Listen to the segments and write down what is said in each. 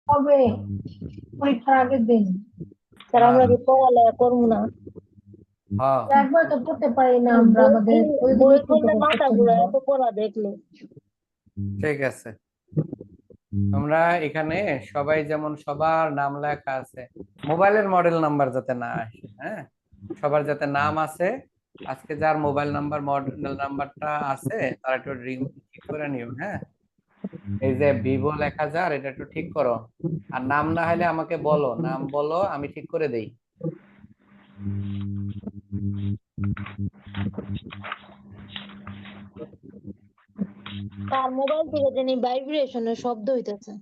হবে পরীক্ষার আগের দিন। স্যার হ্যাঁ, আমরা কি পড়ালেখা করবো না? হ্যাঁ, একবার তো পড়তে পারি না আমরা, বই আমাদের খুললে ওই বই জিনিস তো খুললে মাথা করতে ঘুরে হবে। এত পড়া দেখলে। ঠিক আছে, তোমরা এখানে সবাই যেমন সবার নাম লেখা আছে, মোবাইলের মডেল নাম্বার যাতে না আসে, হ্যাঁ, সবার যাতে নাম আছে। আজকে যার মোবাইল নাম্বার মডেল নাম্বারটা আছে তারা একটু ঠিক করে নিও, হ্যাঁ। এই যে ভিভো লেখা যার এটা একটু ঠিক করো। আর নাম না হলে আমাকে বলো, নাম বলো, আমি ঠিক করে দেই। তার মোবাইল থেকে জানি ভাইব্রেশনের শব্দ হইতেছে।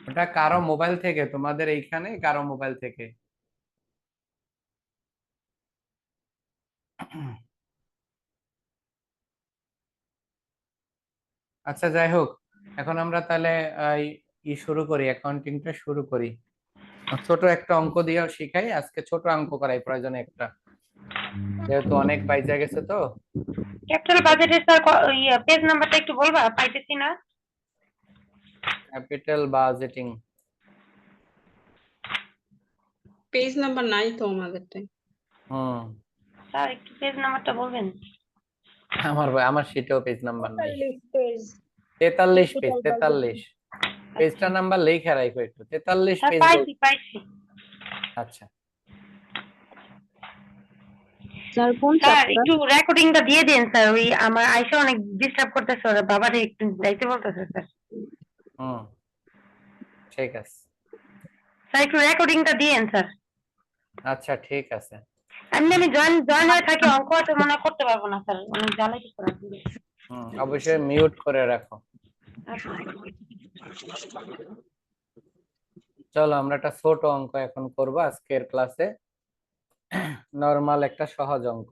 ওটা কারো মোবাইল থেকে, তোমাদের এইখানে কারো মোবাইল থেকে। আচ্ছা, যাই হোক, এখন আমরা তাহলে আহ, শুরু করি, অ্যাকাউন্টিংটা শুরু করি। ছোট একটা অঙ্ক দিয়েও শিখাই আজকে, ছোট অঙ্ক করাই প্রয়োজনে একটা, যেহেতু অনেক বাইজা গেছে তো। ক্যাপিটাল বাজেটের স্যার পেজ নাম্বারটা একটু বলবা, পাইতেছি না। Capital budgeting. পেজ নাম্বার নাই তো আমাদেরটাই। হুম। স্যার একটু পেজ নাম্বারটা বলবেন? আমার শীটেও পেজ নাম্বার নাই। 43 পেজ 43 পেজ, ক্যাপিটাল বাজেট। 43। আচ্ছা পেজটা নাম্বার লেখা রাখো একটু, 43 স্যার, পেজ বল। পাইছি পাইছি। আচ্ছা, স্যার কোন স্যার চ্যাপ্টার? একটু রেকর্ডিংটা দিয়ে দিন স্যার, ওই আমার আইসা অনেক ডিস্টার্ব করতেছে, ওরা বাবারে একটু যাইতে বলতেছে স্যার। হুম, ঠিক আছে। স্যার একটু রেকর্ডিংটা দিয়েন স্যার। আচ্ছা, ঠিক আছে। আমি জয়েন জয়েন হয়ে থাকি, অঙ্ক তো মনে হয় করতে পারবো না স্যার, অনেক জ্বালাই কিছু রাখবে। হুম, অবশ্যই মিউট করে রাখো। আচ্ছা। চলো আমরা একটা ছোট অঙ্ক এখন করব আজকের ক্লাসে, নরমাল একটা সহজ অঙ্ক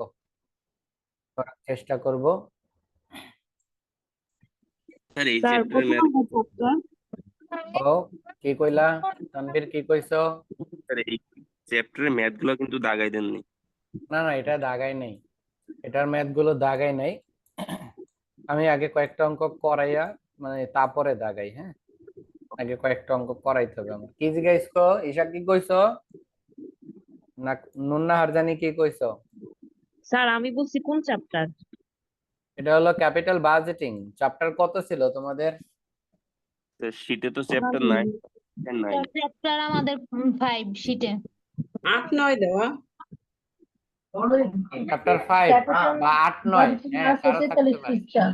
করার চেষ্টা করব। স্যার এই স্যার চ্যাপ্টারের কত ম্যাথ, নম্বর চ্যাপ্টার? ও, কি কইলা? তানভীর, কি কইছো? স্যার এই চ্যাপ্টারের ম্যাথ গুলো কিন্তু দাগাই দেননি। না না, এটা দাগাই নেই, এটার ম্যাথ গুলো দাগাই নাই। আমি আগে কয়েকটা অঙ্ক করাইয়া, মানে তারপরে দাগাই, হ্যাঁ। আগে কয়েকটা অঙ্ক করাইতে হবে আমার। কি জিজ্ঞাসা, ঈশা কি কইছো? না, নুন্না হারজানি কি কইছো? স্যার আমি বলছি কোন চ্যাপ্টার? এটা হলো ক্যাপিটাল বাজেটিং। চ্যাপ্টার কত ছিল তোমাদের? স্যার শীটে তো চ্যাপ্টার নাই, নাই। চ্যাপ্টার আমাদের 5 শিটে। 8 9 দেওয়া। চ্যাপ্টার 5 বা 8 9, হ্যাঁ, কারো থাকতে পারে। খ্রিস্টান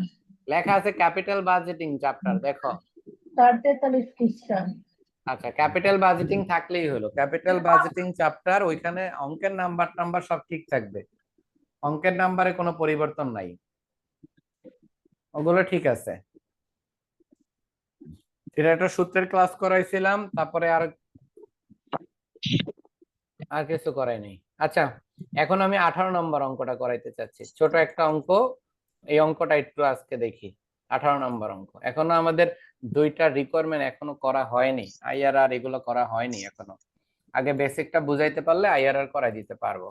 লেখা আছে ক্যাপিটাল বাজেটিং চ্যাপ্টার, দেখো। 43 খ্রিস্টান। আচ্ছা, ক্যাপিটাল বাজেটিং থাকলেই হলো, ক্যাপিটাল বাজেটিং চ্যাপ্টার, ওইখানে অঙ্কের নাম্বার টাম্বার সব ঠিক থাকবে, অঙ্কের নাম্বারে কোনো পরিবর্তন নাই, ওগুলো ঠিক আছে। এটা একটা সূত্রের ক্লাস করাইছিলাম, তারপরে আর আর কিছু করাইনি। আচ্ছা, এখন আমি 18 নম্বর অঙ্কটা করাইতে চাচ্ছি, ছোট একটা অঙ্ক। এই অঙ্কটা একটু আজকে দেখি। 18 নম্বর অঙ্ক, এখনো আমাদের দুইটা রিকোয়ারমেন্ট এখনো করা হয়নি, আইআরআর এগুলো করা হয়নি এখনো। আগে বেসিকটা বুঝাইতে পারলে আইআরআর করাই দিতে পারবো।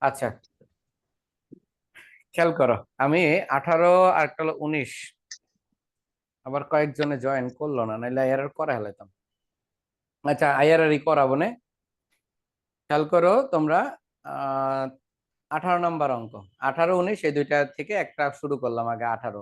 আচ্ছা, খেয়াল করো, আমি 18 আর একটা হলো 19, আবার কয়েকজনে জয়েন করলো না, নাইলে আইআরআর করা হলাম। আচ্ছা, আইআরআরই করাবো না। খেয়াল করো তোমরা, আহ 18 নম্বর অঙ্ক, 18 19 এই দুইটা থেকে একটা শুরু করলাম। আগে 18,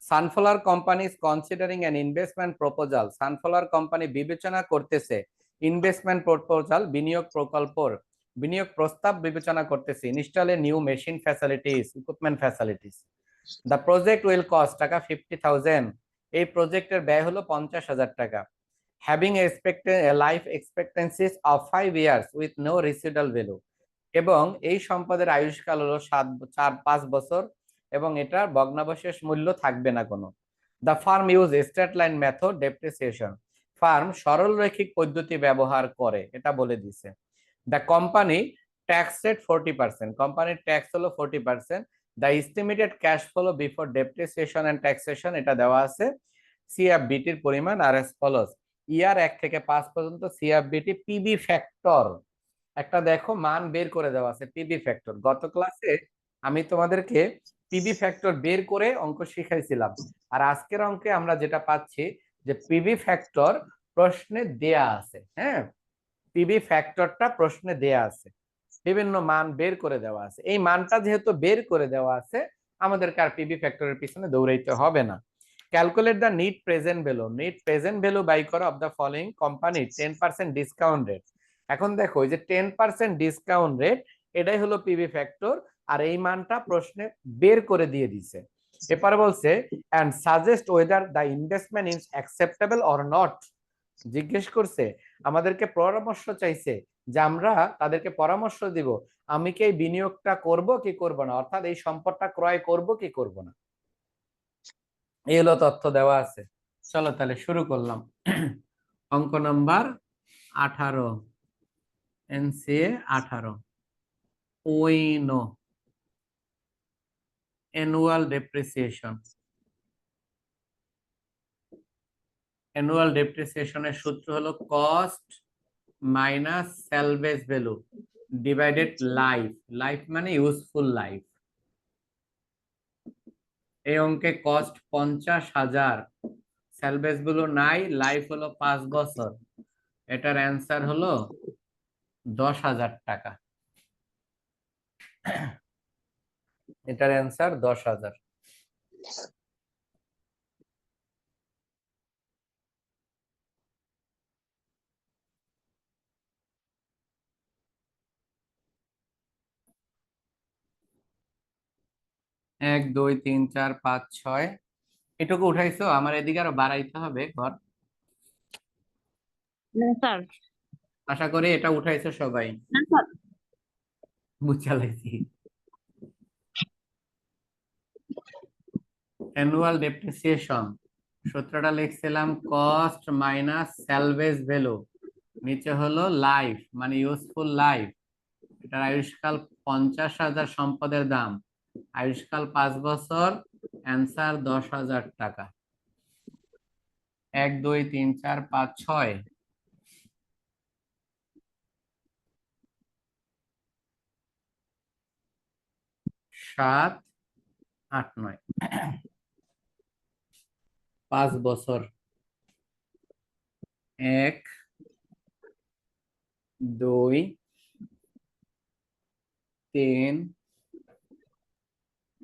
sunflower company is considering an investment proposal. Sunflower company বিবেচনা করতেছে ইনভেস্টমেন্ট প্রপোজাল, বিনিয়োগ প্রকল্পর বিনিয়োগ প্রস্তাব বিবেচনা করতেছে। Install a new machine facilities, equipment facilities. The project will cost taka 50,000। এই প্রজেক্টের ব্যয় হলো 50,000 টাকা। Having a life expectancies of 5 years with no residual value. এবং এই সম্পদের আয়ুষ্কাল হলো 5 বছর, এবং এটার ভগ্নাবশেষ মূল্য থাকবে না কোনো। The farm use straight line method depreciation. Farm সরল রৈখিক পদ্ধতি ব্যবহার করে, এটা বলে দিছে। দ্য কোম্পানি ট্যাক্স রেট 40%, কোম্পানির ট্যাক্স হলো 40%। The estimated cash flow before depreciation and taxation, এটা দেওয়া আছে। সিএফবিটির পরিমাণ আর এস ফলোস। ইয়ার 1 থেকে 5 পর্যন্ত সিএফবিটি পিবি ফ্যাক্টর, একটা দেখো মান বের করে দেওয়া আছে পিবি ফ্যাক্টর। গত ক্লাসে আমি তোমাদেরকে পিবি ফ্যাক্টর বের করে অঙ্ক শিখাইছিলাম, আর আজকের অঙ্কে আমরা যেটা পাচ্ছি যে পিবি ফ্যাক্টর প্রশ্নে দেয়া আছে। হ্যাঁ, পিবি ফ্যাক্টরটা প্রশ্নে দেয়া আছে, বিভিন্ন মান বের করে দেওয়া আছে। এই মানটা যেহেতু বের করে দেওয়া আছে, আমাদেরকে আর পিবি ফ্যাক্টরের পিছনে দৌড়াইতে হবে না। Calculate the net present value, net present value by করো of the following company 10% discount rate. এখন দেখো এই যে 10% ডিসকাউন্ট রেট, এটাই হলো পিবি ফ্যাক্টর, আর এই মানটা প্রশ্নে বের করে দিয়ে দিছে। এরপরে বলছে and suggest whether the investment is acceptable or not. জিজ্ঞেস করছে, আমাদেরকে পরামর্শ চাইছে যে আমরা তাদেরকে পরামর্শ দিব আমি কি এই বিনিয়োগটা করব কি করব না, অর্থাৎ এই সম্পদটা ক্রয় করব কি করব না। এই হলো তথ্য দেওয়া আছে। চলো তাহলে শুরু করলাম। অঙ্ক নাম্বার 18, এনসিএ 18, ওইনো অ্যানুয়াল ডেপ্রিসিয়েশন। অ্যানুয়াল ডেপ্রিসিয়েশনের সূত্র হলো cost minus salvage value divided life, life মানে ইউজফুল লাইফ। এই অঙ্কে কস্ট 50,000, স্যালভেজ ভ্যালু নাই, লাইফ হলো 5 বছর, এটার অ্যান্সার হলো 10,000 টাকা। এটার অ্যান্সার 10,000। এক, দুই, তিন, চার, পাঁচ, ছয়, এটুকু উঠাইছো? আমার এদিকে আরো বাড়াইতে হবে ঘর। না স্যার, আশা করি এটা উঠাইছো সবাই, না স্যার। বুঝা লাগছি। অ্যানুয়াল ডেপ্রিসিয়েশন সূত্রটা লিখছিলাম কস্ট মাইনাস স্যালভেজ ভ্যালু, নিচে হলো লাইফ মানে ইউজফুল লাইফ। এটার আয়ুষ্কাল 50,000 সম্পদের দাম, আয়ুষ্কাল 5 বছর, অ্যান্সার 10,000 টাকা। 1, 2, 3, 4, 5, 6, 7, 8, 9, 5 বছর। 1, 2, 3,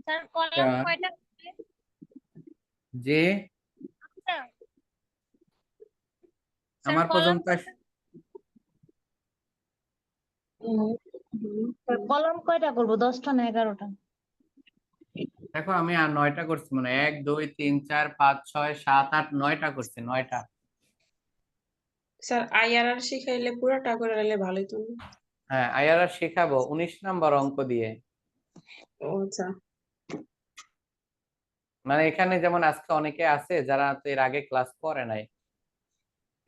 স্যার কলাম 4, কয়টা? যে স্যার আমার কলাম পর্যন্ত কলাম কয়টা করবো, 10টা না 11টা? দেখো আমি আর 9টা করছি, মানে 1, 2, 3, 4, 5, 6, 7, 8, 9টা করছি, 9টা। স্যার আইআরআর শিখাইলে পুরাটা করে নিলে ভালোই তো। হ্যাঁ, আইআরআর শেখাবো 19 নাম্বার অঙ্ক দিয়ে। ও আচ্ছা। মানে এখানে যেমন আজকে অনেকে আছে যারা তো এর আগে ক্লাস করে নাই,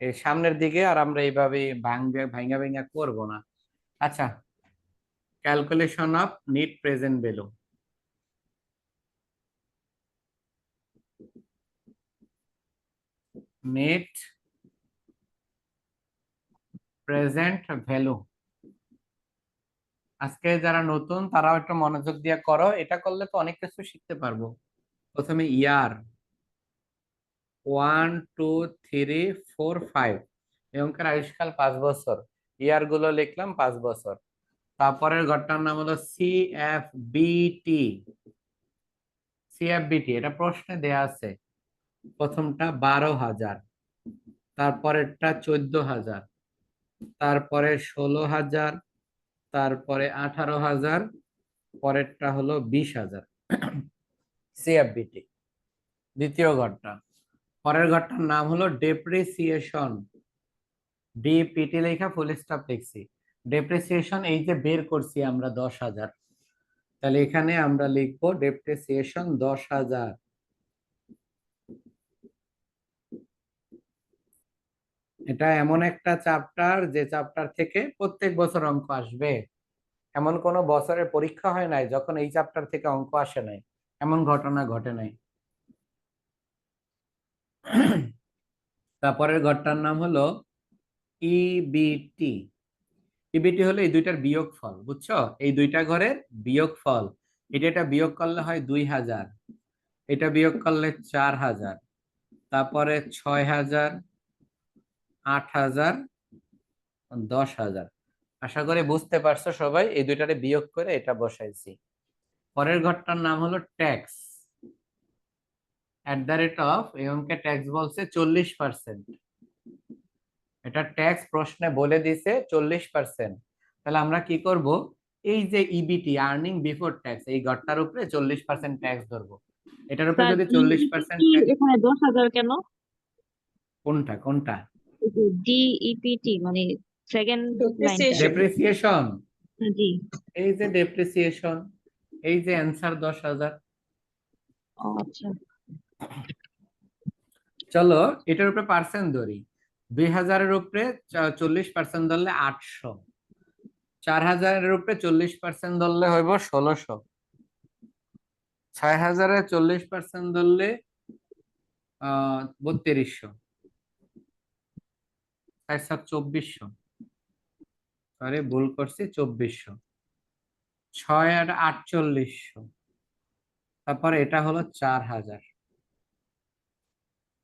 এই সামনের দিকে আর আমরা এইভাবে ভাঙ্গা ভাঙ্গা করব না। আচ্ছা, calculation of net present value. Net present value, আজকে যারা নতুন তারাও একটু মনোযোগ দিয়ে করো, এটা করলে তো অনেক কিছু শিখতে পারবো। প্রথমে ইয়ার 1, 2, 3, 4, 5, এই অঙ্কের আয়ুষ্কাল 5 বছর, ইয়ার গুলো লিখলাম 5 বছর। তারপরের ঘরটার নাম হলো সিএফবিটি। সিএফবিটি এটা প্রশ্নে দেয়া আছে। প্রথমটা 12,000, তারপরেরটা 14,000, তারপরে 16,000, তারপরে 18,000, পরেরটা হলো 20,000। সিএফবিটি দ্বিতীয় ঘরটা। পরের ঘরটার নাম হলো ডেপ্রিসিয়েশন, ডিপিটি লেখা ফুল স্টপ লিখছি। ডেপ্রিসিয়েশন এই যে বের করছি আমরা 10,000, তাহলে এখানে আমরা লিখবো ডেপ্রিসিয়েশন 10,000। এটা এমন একটা চ্যাপ্টার যে চ্যাপ্টার থেকে প্রত্যেক বছর অঙ্ক আসবে। এমন কোন বছরের পরীক্ষা হয় নাই যখন এই চ্যাপ্টার থেকে অঙ্ক আসে নাই, এমন ঘটনা ঘটে নাই। তারপরের ঘরটার নাম হলো ইবিটি। ইবিটি হলো এই দুইটার বিয়োগফল, বুঝছো? এই দুইটা ঘরের বিয়োগফল। এটা বিয়োগ করলে হয় 2,000, এটা বিয়োগ করলে 4,000, তারপরে 6,000, 8,000, 10,000। আশা করি বুঝতে পারছো সবাই, এই দুইটারে বিয়োগ করে এটা বসাইছি। পরের ঘরটার নাম হলো ট্যাক্স। @ এই অঙ্কে ট্যাক্স বলছে 40%। এটা ট্যাক্স প্রশ্নে বলে দিছে 40%। তাহলে আমরা কি করব, এই যে ইবিটি, আর্নিং বিফোর ট্যাক্স, এই ঘরটার উপরে 40% ট্যাক্স ধরবো। এটার উপরে যদি 40% এখানে 10,000 কেন? কোনটা কোনটা? ডিইপিটি মানে সেকেন্ড লাইনটা। Depreciation. ডেপ্রিসিয়েশন। জি। এই যে ডেপ্রিসিয়েশন, এই যে অ্যান্সার 10,000। ও আচ্ছা। চলো এটার উপরে পার্সেন্ট ধরি। 2,000-এর উপরে 40% ধরলে 800। 4,000-এর উপরে 40% ধরলে হইব 1,600। 6,000-এ 40% ধরলে 3,200। 4,700, 2,400। সরি, ভুল করছি, 2,400। 6 আর 4,800। তারপরে এটা হলো 4,000।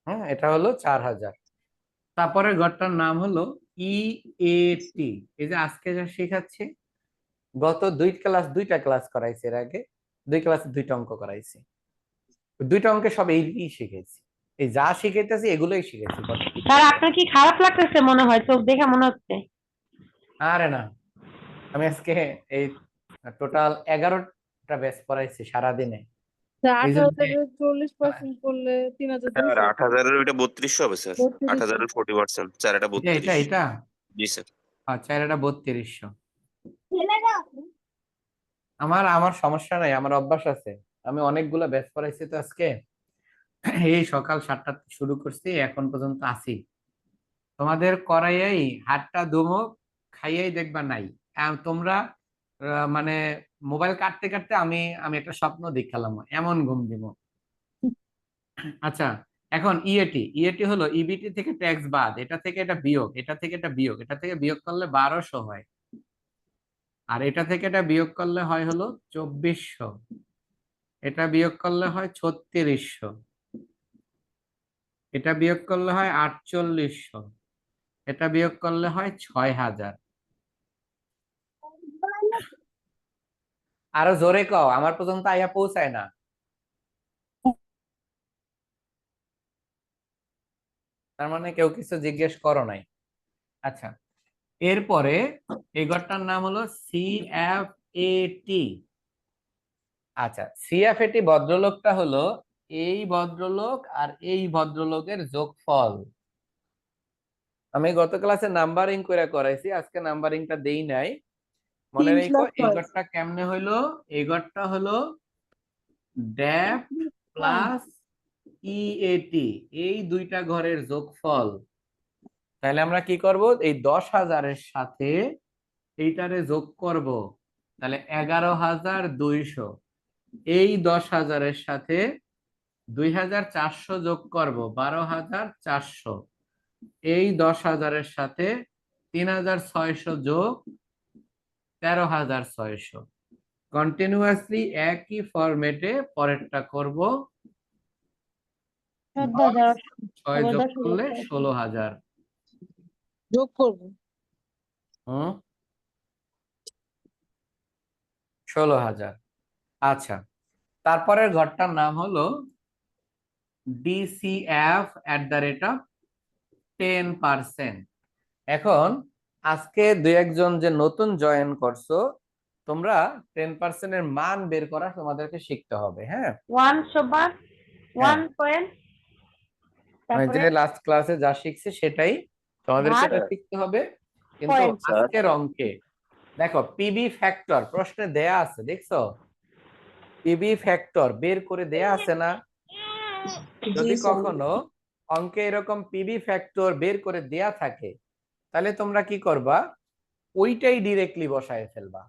হ্যাঁ, এটা হলো 4,000। তারপরে ঘরটার নাম হলো ইএটি। এই যে আজকে যা শেখাচ্ছি, গত দুইটা ক্লাস করাইছি, এর আগে 2 ক্লাসে 2টা অঙ্ক করাইছি। 2টা অঙ্কে সব এই শিখেছি, এই যা শিখাইতেছি এগুলোই শিখেছি। স্যার আপনার কি খারাপ লাগতেছে মনে হয়, চোখ দেখে মনে হচ্ছে? আরে না, আমি আজকে এই টোটাল 11টা ব্যাচ পড়াইছি সারাদিনে। এই জন্য 40% করলে 3,200। স্যার 8,000-এর ওইটা 3,200 হবে স্যার। 8,000-এর 40%, স্যার এটা এটা 32। এটা জি স্যার। আচ্ছা, এটা 3,200। আমার আমার সমস্যা নাই, আমার অভ্যাস আছে। আমি অনেকগুলা ব্যাচ পড়াইছি তো আজকে। এই সকাল 7টা শুরু করছি, এখন পর্যন্ত আছি। তোমাদের করাইয়াই হাতটা ধুমো, খাইয়াই দেখবা নাই। তোমরা মানে মোবাইল কাটতে কাটতে আমি আমি একটা স্বপ্ন দেখালাম, এমন ঘুম দিব। আচ্ছা, এখন ইএটি। ইএটি হলো ইবিটি থেকে ট্যাক্স বাদ, এটা থেকে এটা বিয়োগ, এটা থেকে এটা বিয়োগ, এটা থেকে বিয়োগ করলে 1,200 হয়। আর এটা থেকে এটা বিয়োগ করলে হয় হলো 2,400। এটা বিয়োগ করলে হয় 3,600। এটা বিয়োগ করলে হয় 4,800। এটা বিয়োগ করলে হয় 6,000। আরো জোরে কও, আমার পর্যন্ত আইয়া পৌঁছায় না। তার মানে কেউ কিছু জিজ্ঞেস করো নাই। আচ্ছা, এরপরে এই ঘরটার নাম হলো সিএফএটি। আচ্ছা, সিএফএটি ভদ্রলোকটা হলো এই ভদ্রলোক আর এই ভদ্রলোকের যোগফল। আমি গত ক্লাসে নাম্বারিং করে করাইছি, আজকে নাম্বারিংটা দেই নাই। মনে রেখো, এই ঘরটা কেমনে হইলো? এই ঘরটা হলো ডেপ প্লাস ইএটি, এই দুইটা ঘরের যোগফল। তাহলে আমরা কি করব, এই 10,000-এর সাথে এইটারে যোগ করব, তাহলে 11,200। এই 10,000-এর সাথে 2,400 যোগ করব, 12,400। এই 10,000-এর সাথে 3,600 যোগ 13,600। কন্টিনিউয়াসলি একই ফরম্যাটে পরেরটা করব। 14,000 6 যোগ করলে 16,000। যোগ করবো। 16,000। আচ্ছা, তারপরের ঘরটার নাম হলো ডিসিএফ @10%। এখন আজকে 2-1 জন যে নতুন জয়েন করছো, তোমরা 10% এর মান বের করা তোমাদেরকে শিখতে হবে। হ্যাঁ, 1/1 পয়েন্ট, আমি তারপরে যে লাস্ট ক্লাসে যা শিখছি সেটাই তোমাদেরকে ভাগ এটা শিখতে হবে। কিন্তু পয়েন্ট। আজকের অঙ্কে দেখো, পিবি ফ্যাক্টর প্রশ্নে দেয়া আছে, দেখছো? পিবি ফ্যাক্টর বের করে দেয়া আছে না? যদি জি স্যার। কখনো অঙ্কে এরকম পিবি ফ্যাক্টর বের করে দেয়া থাকে, তাহলে তোমরা কি করবা, ওইটাই ডিরেক্টলি বসায় ফেলবা,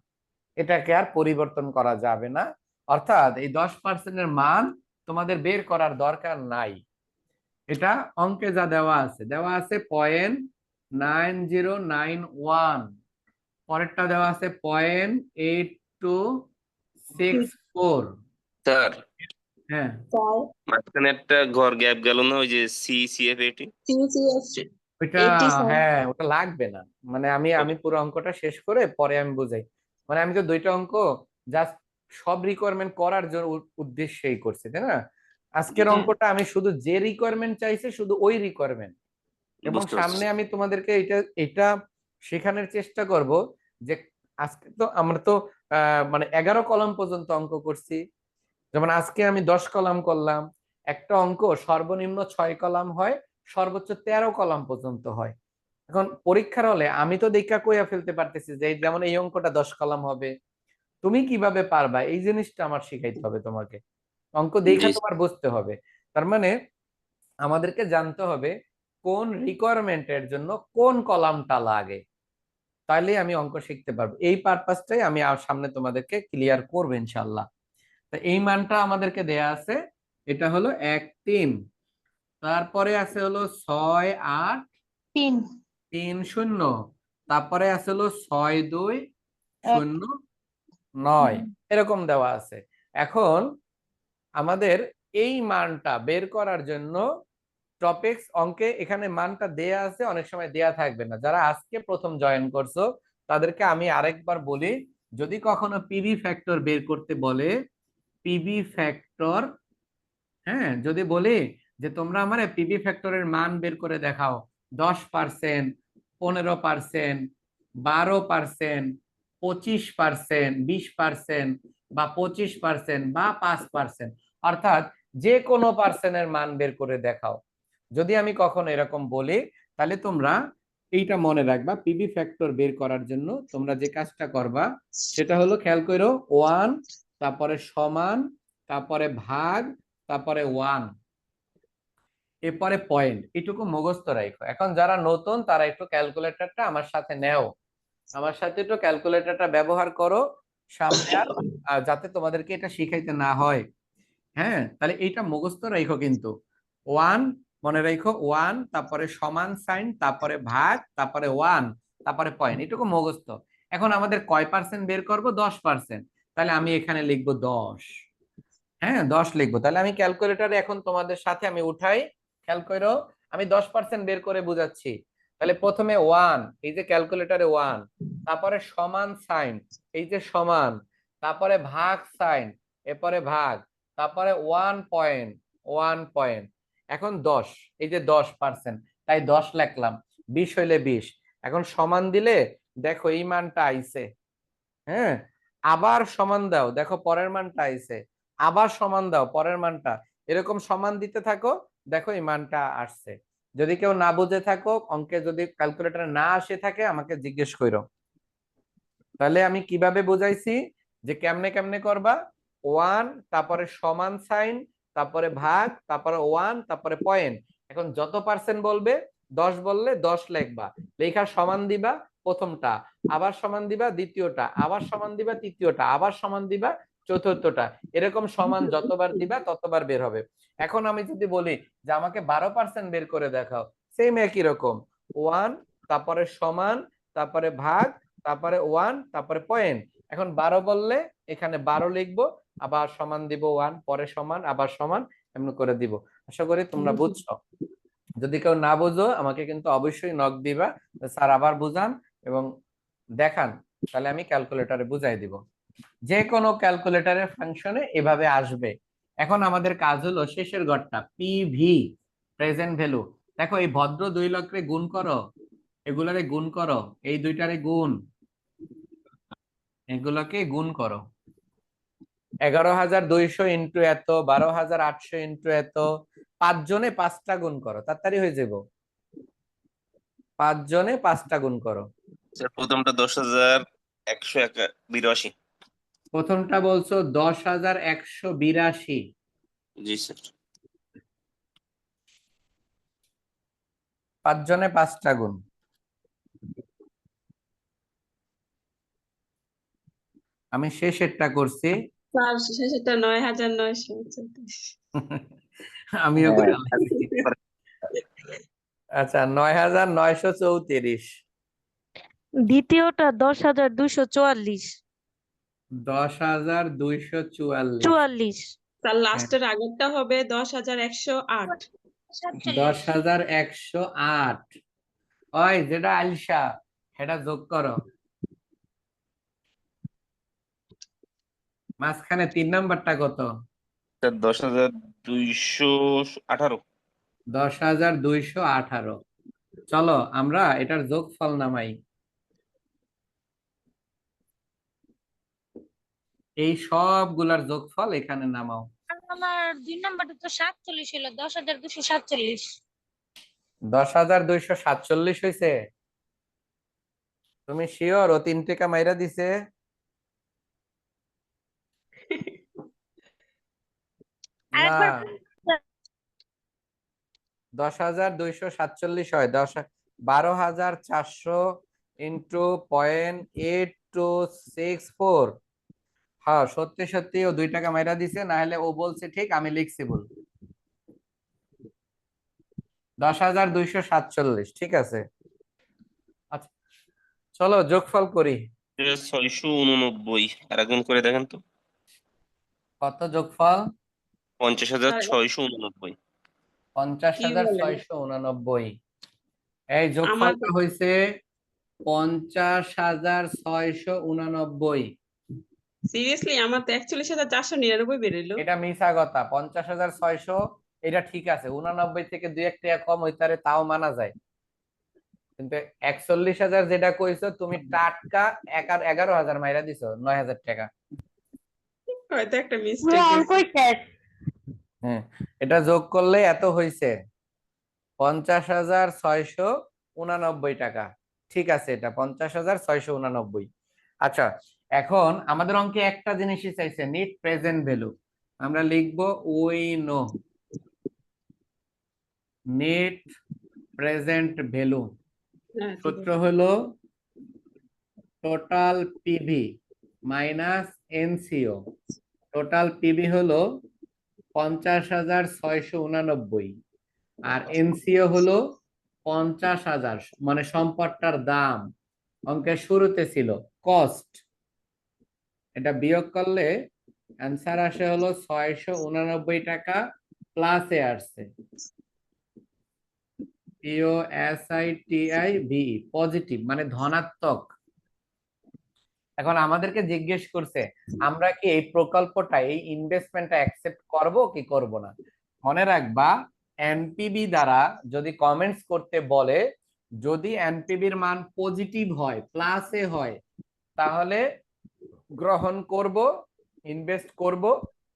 এটাকে আর পরিবর্তন করা যাবে না। অর্থাৎ এই 10%-এর মান তোমাদের বের করার দরকার নাই। এটা অঙ্কে যা দেওয়া আছে 0.9091, পরেরটা দেওয়া আছে 0.8264। স্যার হ্যাঁ, স্যার মাঝখানে একটা ঘর গ্যাপ গেল না, ওই যে সিএফএটি? সিসিএফ ওইটা 80 স্যার। হ্যাঁ, ওটা লাগবে না। মানে আমি পুরো অঙ্কটা শেষ করে পরে আমি বুঝাই। মানে আমি তো দুইটা অঙ্ক জাস্ট সব রিকোয়ারমেন্ট করার জন্য উদ্দেশ্যেই করছি, তাই না? আজকের হ্যাঁ। অঙ্কটা আমি শুধু যে রিকোয়ারমেন্ট চাইছি শুধু ওই রিকোয়ারমেন্ট, এবং বুঝতে সামনে পারছি। আমি তোমাদেরকে এটা এটা শেখানোর চেষ্টা করব যে আজকে তো আমরা তো মানে 11 কলাম পর্যন্ত অঙ্ক করছি। যেমন আজকে আমি 10 কলাম করলাম। একটা অঙ্ক সর্বনিম্ন 6 কলাম হয়, সর্বোচ্চ 13 কলাম পর্যন্ত হয়। এখন পরীক্ষার হলে আমি তো দেখা কইয়া ফেলতে পারতেছি যে যেমন এই অঙ্কটা 10 কলাম হবে, তুমি কিভাবে পারবা এই জিনিসটা আমার শিখাইতে হবে তোমাকে। অঙ্ক দেখা জি তোমার বুঝতে হবে। তার মানে আমাদেরকে জানতে হবে কোন রিকোয়ারমেন্টের জন্য কোন কলামটা লাগে, তাইলে আমি অঙ্ক শিখতে পারবো। এই পারপাসটাই আমি সামনে তোমাদেরকে ক্লিয়ার করবো ইনশাল্লাহ। তো এই মানটা আমাদেরকে দেয়া আছে, এটা হলো 1 3, তারপরে আছে হলো 6 8 3 3 0, তারপরে আছে হলো 6 2 0 9, এরকম দেওয়া আছে। এখন আমাদের এই মানটা বের করার জন্য টপিকস অঙ্কে এখানে মানটা দেয়া আছে, অনেক সময় দেয়া থাকবে না। যারা আজকে প্রথম জয়েন করছো তাদেরকে আমি আরেকবার বলি, যদি কখনো পিভি ফ্যাক্টর বের করতে বলে, পিভি ফ্যাক্টর, হ্যাঁ, যদি বলি যে তোমরা আমার পিভি ফ্যাক্টরের মান বের করে দেখাও 10%, 15%, 12%, 25%, 20% বা 25% বা 5%, অর্থাৎ যে কোনো পার্সেন্টের মান বের করে দেখাও, যদি আমি কখনো এরকম বলি, তাহলে তোমরা এইটা মনে রাখবা। পিভি ফ্যাক্টর বের করার জন্য তোমরা যে কাজটা করবা সেটা হলো, খেয়াল করো, 1, তারপরে সমান, তারপরে ভাগ, তারপরে 1, এরপরে পয়েন্ট, এটুকু মুখস্থ রাখো। এখন যারা নতুন তারা একটু ক্যালকুলেটরটা আমার সাথে নেও, আমার সাথে একটু ক্যালকুলেটরটা ব্যবহার করো সামনে, আর যাতে তোমাদেরকে এটা শিখাইতে না হয়। হ্যাঁ, তাহলে এইটা মুখস্থ রাখো কিন্তু। 1 মনে রাখো, 1, তারপরে সমান সাইন, তারপরে ভাগ, তারপরে 1, তারপরে পয়েন্ট, এটুকু মুখস্থ। এখন আমাদের কয় পার্সেন্ট বের করব? 10%। তাহলে আমি এখানে লিখবো 10। হ্যাঁ, 10 লিখবো। তাহলে আমি ক্যালকুলেটরে এখন তোমাদের সাথে আমি উঠাই, খেয়াল করো, আমি 10% বের করে বুঝাচ্ছি। তাহলে প্রথমে 1, এই যে ক্যালকুলেটরে 1, তারপরে সমান সাইন, এই যে সমান, তারপরে ভাগ সাইন, এরপরে ভাগ, তারপরে 1 পয়েন্ট, 1 পয়েন্ট, এখন 10, এই যে 10%, তাই 10 লিখলাম। 20 হইলে 20, এখন সমান দিলে দেখো এই মানটা আইছে। হ্যাঁ, আবার সমান দাও, দেখো পরের মানটা আইছে, আবার সমান দাও পরের মানটা, এরকম সমান দিতে থাকো, দেখো এই মানটা আসছে। যদি কেউ না বুঝে থাকো, অঙ্কে যদি ক্যালকুলেটরে না আসে থাকে, আমাকে জিজ্ঞেস করো। তাহলে আমি কিভাবে বুঝাইছি যে কেমনে কেমনে করবা, 1, তারপরে সমান সাইন, তারপরে ভাগ, তারপরে 1, তারপরে পয়েন্ট। এখন যত পার্সেন্ট বলবে, 10 বললে 10 লিখবা, লেখা সমান দিবা প্রথমটা, আবার সমান দিবা দ্বিতীয়টা, আবার সমান দিবা তৃতীয়টা, আবার সমান দিবা চতুর্থটা, এরকম সমান যতবার দিবা ততবার বের হবে। এখন আমি যদি বলি যে আমাকে 12% বের করে দেখাও, সেম একই রকম, 1, তারপরে সমান, তারপরে ভাগ, তারপরে 1, তারপরে পয়েন্ট। এখন 12 বললে এখানে 12 লিখবো, আবার সমান দিব 1, পরে সমান, আবার সমান, এমন করে দিব। আশা করি তোমরা বুঝছো। যদি কেউ না বুঝো আমাকে কিন্তু অবশ্যই নক দিবা, স্যার আবার বুঝান এবং দেখান, তাহলে আমি ক্যালকুলেটরে বুঝাই দিব। যে কোনো ক্যালকুলেটরের ফাংশনে এভাবে আসবে। এখন আমাদের কাজ হলো শেষের ঘরটা, পিভি, প্রেজেন্ট ভ্যালু। দেখো এই ভদ্র 2 লক্ষে গুণ করো, এগুলারে গুণ করো, এই দুইটারে গুণ, এগুলোকে গুণ করো। 11,200 ইন্টু এত, 12,800 ইন্টু এত, 5 জনে 5টা গুণ করো, তাড়াতাড়ি হয়ে যাব। 5 জনে 5টা গুণ করো। স্যার প্রথমটা 10,182। প্রথমটা বলছো 10,182, জি স্যার। 5 জনে 5টা গুণ। আমি শেষেরটা করছি, স্যার সেটা 9,934। আমিও করে আনছি। আচ্ছা, 9,934, দ্বিতীয়টা 10,244 10,244, 44 স্যার লাস্টের আগেরটা হবে 10,108। 10,108, ওই যেটা আলসা সেটা যোগ করো, মাঝখানে 3 নাম্বারটা কত? স্যার 10,218। 10,218। চলো আমরা এটার যোগফল নামাই। এই সবগুলার যোগফল এখানে নামাও। আমার 2 নাম্বারটা তো 47 হলো, 10,247। 10,247 হয়েছে? তুমি শিওর ও 3 টাকা মাইরা দিছে? না, আরেকবার 10,247 হয়। 12,400 ইন্টু 0.8264। হ্যাঁ, সত্যি সত্যি ও 2 টাকা মাইরা দিছে, না হলে ও বলছে ঠিক, আমি লিখছি ভুল। 10,247, ঠিক আছে। আচ্ছা, চলো যোগফল করি। 689, আর একজন করে দেখেন তো। কত যোগফল? 50,689। কি বলেন? 50,689। এই আমার যোগফলটা হয়েছে 50,689। সিরিয়াসলি আমার তো 41,499 বেরোলো। এটা মিছা কথা। 50,600 এটা ঠিক আছে, 89 থেকে 2-1 টাকা কম হইতারে, তাও মানা যায়। কিন্তু 41,000 যেটা কইছো তুমি, টাটকা 11,000 মাইরা দিছো, 9,000 টাকা। হয়তো একটা পুরো মিস্টেক হয়েছে। অঙ্কই শেষ। হ্যাঁ, এটা যোগ করলে এত হইছে 50,689 টাকা। ঠিক আছে, এটা 50,689। আচ্ছা, এখন আমাদের অঙ্কে একটা জিনিসই চাইছে, নিট প্রেজেন্ট ভ্যালু। আমরা লিখবো we know net present value. হ্যাঁ, ঠিক সূত্র আছে। হলো total PV minus NCO. Total PV হলো 50,689 আর এনসিও হলো 50,000, মানে সম্পদটার দাম। অঙ্কের শুরুতে ছিল কস্ট, এটা বিয়োগ করলে অ্যান্সার আসে হলো 689 টাকা, প্লাসে আসছে POSITIV, পজিটিভ মানে ধনাত্মক। এখন আমাদেরকে জিজ্ঞেস করছে আমরা কি এই প্রকল্পটা, এই ইনভেস্টমেন্টটা অ্যাকসেপ্ট করব কি করব না। মনে রাখবা, এনপিবি দ্বারা যদি কমেন্টস করতে বলে, যদি এনপিবির মান পজিটিভ হয়, প্লাসে হয়, তাহলে গ্রহণ করব, ইনভেস্ট করব।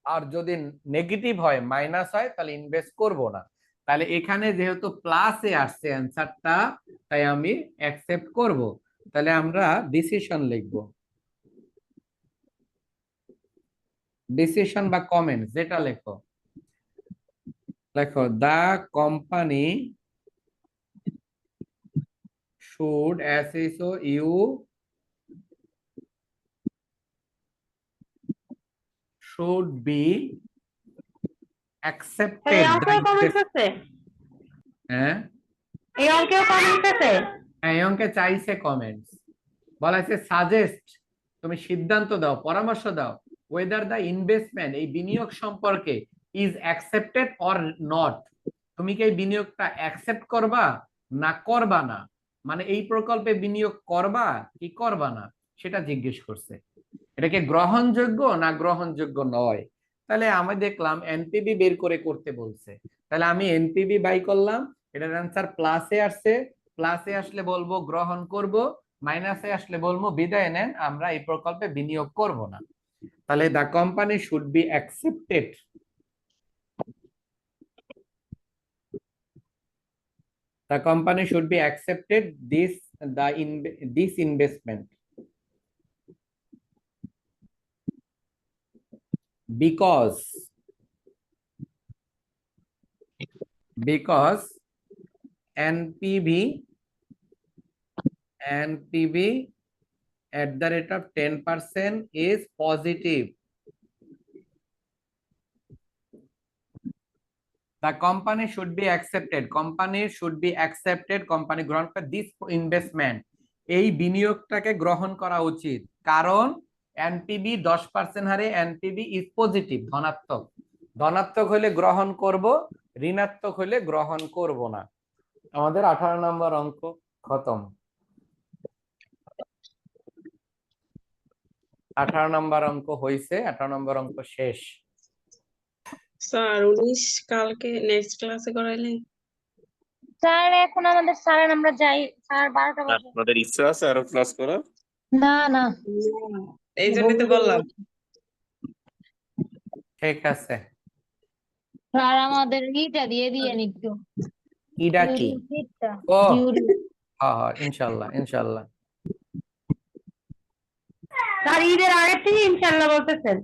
আর যদি নেগেটিভ হয়, মাইনাস হয়, তাহলে ইনভেস্ট করব না। তাহলে এখানে যেহেতু প্লাসে আসছে অ্যান্সারটা, তাই আমি অ্যাকসেপ্ট করব। তাহলে আমরা ডিসিশন লিখব। ডিসিশন বা কমেন্ট যেটা লেখো, লেখো দা কোম্পানি শুড এসএসও ইউ শুড বি এই accepted অঙ্কেও কমেন্টস আছে? হ্যাঁ, এই অঙ্কেও কমেন্টস আছে? এই অঙ্কে চাইছে কমেন্টস, বলা আছে সাজেস্ট, তুমি সিদ্ধান্ত দাও, পরামর্শ দাও, ওয়েদার দা ইনভেস্টমেন্ট, এই বিনিয়োগ সম্পর্কে, ইজ অ্যাকসেপ্টেড অর নট, তুমি কি এই বিনিয়োগটা অ্যাকসেপ্ট করবা না করবা না, মানে এই প্রকল্পে বিনিয়োগ করবা কি করবা না, সেটা জিজ্ঞেস করছে। এটাকে গ্রহণযোগ্য না গ্রহণযোগ্য নয়। তাহলে আমি দেখলাম এনপিবি বের করে করতে বলছে, তাহলে আমি এনপিবি বাই করলাম, এটার অ্যান্সার প্লাসে আসছে, প্লাসে আসলে বলবো গ্রহণ করব, মাইনাসে আসলে বলবো বিদায় নেন, আমরা এই প্রকল্পে বিনিয়োগ করব না। তাহলে the company should be accepted, the company should be accepted this investment because NPV at the rate of 10% is positive. The company should be accepted. Company should be accepted. Company গ্রহণ করে this investment, এই বিনিয়োগটাকে গ্রহণ করা উচিত, কারণ এনপিবি 10% হারে এনপিবি is positive, ধনাত্মক। ধনাত্মক হলে গ্রহণ করব, ঋণাত্মক হলে গ্রহণ করব না। আমাদের 18 নম্বর অঙ্ক। খতম। 18 নম্বর অঙ্ক হইছে, 18 নম্বর অঙ্ক শেষ। স্যার 19 কালকে নেক্সট ক্লাসে করাইলে স্যার এখন আমাদের স্যার আমরা যাই, স্যার 12টা বাজে। আপনাদের ইচ্ছা আছে আরো ক্লাস করার? না না, এই জন্যই তো বললাম। ঠিক আছে, স্যার আমাদের ইটা দিয়ে দিয়েন একটু, ইডা কি? ইউরিন কিটটা, ও ইউরিন। হ্যাঁ হ্যাঁ, ইনশাল্লাহ ইনশাল্লাহ। স্যার ঈদের আগের থেকে ইনশাল্লাহ বলতেছেন।